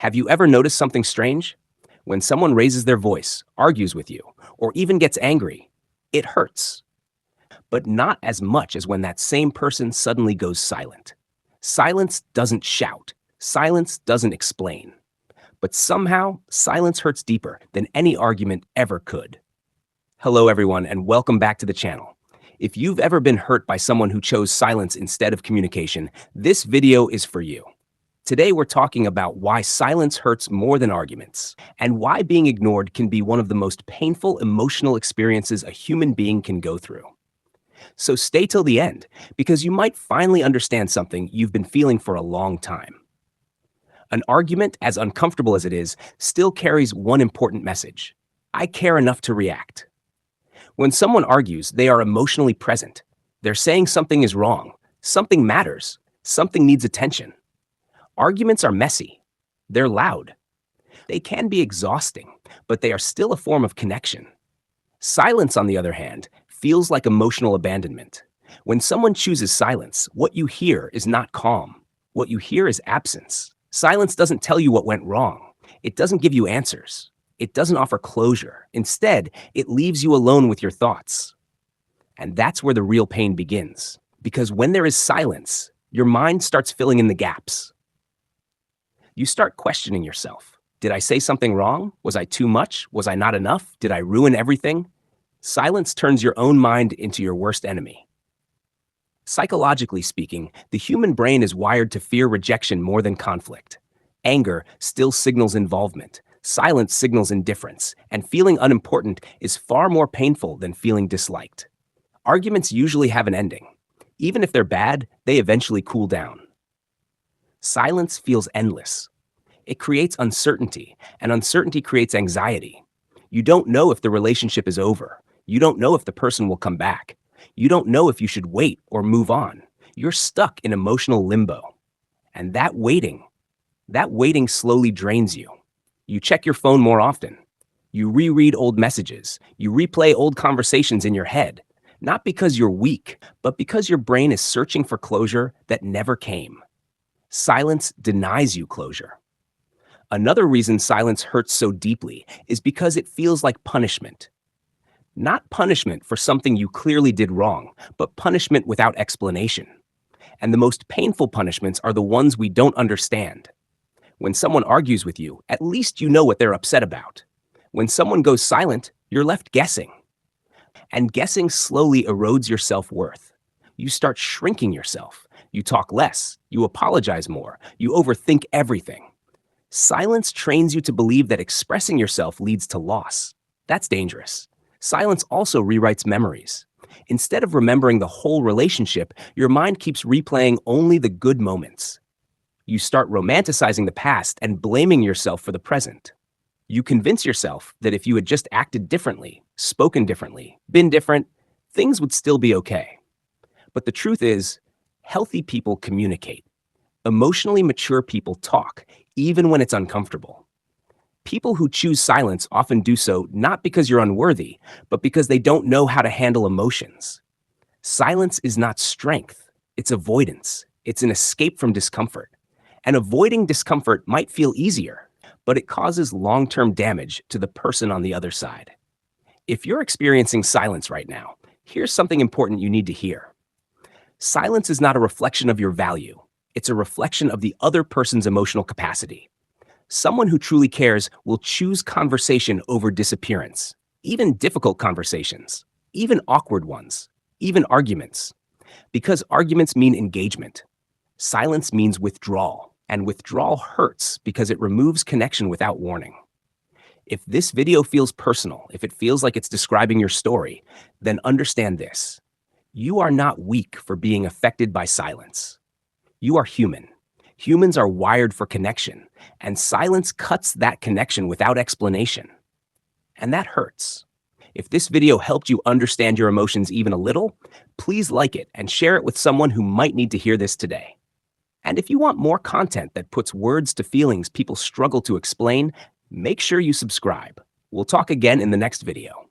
Have you ever noticed something strange? When someone raises their voice, argues with you, or even gets angry, it hurts. But not as much as when that same person suddenly goes silent. Silence doesn't shout. Silence doesn't explain. But somehow, silence hurts deeper than any argument ever could. Hello, everyone, and welcome back to the channel. If you've ever been hurt by someone who chose silence instead of communication, this video is for you. Today, we're talking about why silence hurts more than arguments, and why being ignored can be one of the most painful emotional experiences a human being can go through. So stay till the end, because you might finally understand something you've been feeling for a long time. An argument, as uncomfortable as it is, still carries one important message. I care enough to react. When someone argues, they are emotionally present. They're saying something is wrong, something matters, something needs attention. Arguments are messy. They're loud. They can be exhausting, but they are still a form of connection. Silence, on the other hand, feels like emotional abandonment. When someone chooses silence, what you hear is not calm. What you hear is absence. Silence doesn't tell you what went wrong. It doesn't give you answers. It doesn't offer closure. Instead, it leaves you alone with your thoughts. And that's where the real pain begins. Because when there is silence, your mind starts filling in the gaps. You start questioning yourself. Did I say something wrong? Was I too much? Was I not enough? Did I ruin everything? Silence turns your own mind into your worst enemy. Psychologically speaking, the human brain is wired to fear rejection more than conflict. Anger still signals involvement. Silence signals indifference. And feeling unimportant is far more painful than feeling disliked. Arguments usually have an ending. Even if they're bad, they eventually cool down. Silence feels endless. It creates uncertainty, and uncertainty creates anxiety. You don't know if the relationship is over. You don't know if the person will come back. You don't know if you should wait or move on. You're stuck in emotional limbo. And that waiting slowly drains you. You check your phone more often. You reread old messages. You replay old conversations in your head. Not because you're weak, but because your brain is searching for closure that never came. Silence denies you closure. Another reason silence hurts so deeply is because it feels like punishment. Not punishment for something you clearly did wrong, but punishment without explanation. And the most painful punishments are the ones we don't understand. When someone argues with you, at least you know what they're upset about. When someone goes silent, you're left guessing. And guessing slowly erodes your self-worth. You start shrinking yourself. You talk less. You apologize more. You overthink everything. Silence trains you to believe that expressing yourself leads to loss. That's dangerous. Silence also rewrites memories. Instead of remembering the whole relationship, your mind keeps replaying only the good moments. You start romanticizing the past and blaming yourself for the present. You convince yourself that if you had just acted differently, spoken differently, been different, things would still be okay. But the truth is, healthy people communicate. Emotionally mature people talk, even when it's uncomfortable. People who choose silence often do so not because you're unworthy, but because they don't know how to handle emotions. Silence is not strength, it's avoidance. It's an escape from discomfort. And avoiding discomfort might feel easier, but it causes long-term damage to the person on the other side. If you're experiencing silence right now, here's something important you need to hear. Silence is not a reflection of your value. It's a reflection of the other person's emotional capacity. Someone who truly cares will choose conversation over disappearance, even difficult conversations, even awkward ones, even arguments. Because arguments mean engagement. Silence means withdrawal, and withdrawal hurts because it removes connection without warning. If this video feels personal, if it feels like it's describing your story, then understand this. You are not weak for being affected by silence. You are human. Humans are wired for connection, and silence cuts that connection without explanation. And that hurts. If this video helped you understand your emotions even a little, please like it and share it with someone who might need to hear this today. And if you want more content that puts words to feelings people struggle to explain, make sure you subscribe. We'll talk again in the next video.